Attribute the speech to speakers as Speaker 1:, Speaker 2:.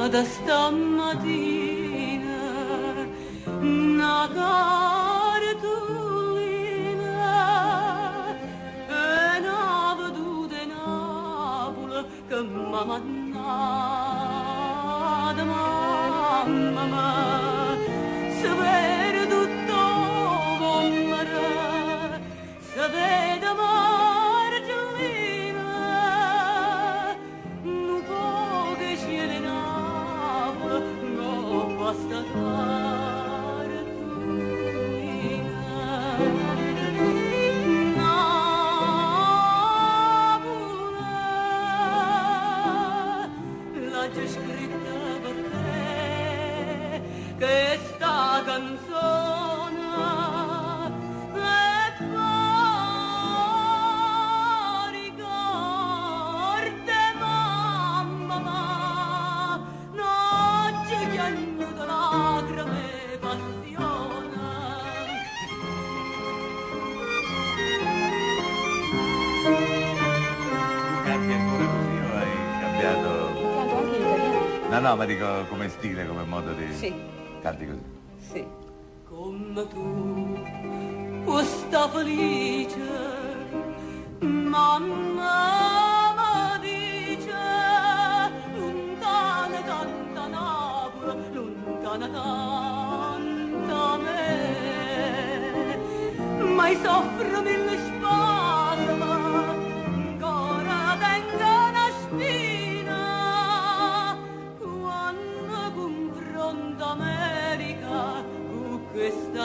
Speaker 1: da stamattina una cartolina e una veduta in Napoli che m'ha mandato mamma se vede tutto come se vede Margellina un po' che c'è di Napoli no basta questa canzone e poi ricorda mamma non ci chiagno di lacrime e passione
Speaker 2: canti ancora così o hai cambiato?
Speaker 3: Canto anche in italiano.
Speaker 2: No, ma dico come stile, come modo di...
Speaker 3: Sì.
Speaker 2: Canti così.
Speaker 3: Sì.
Speaker 1: Come tu, questa felice, mamma mi dice, lontana tanta Napoli, lontana tanta me, ma soffro mille spasimi, ancora tengo una spina, quando confronto America con questa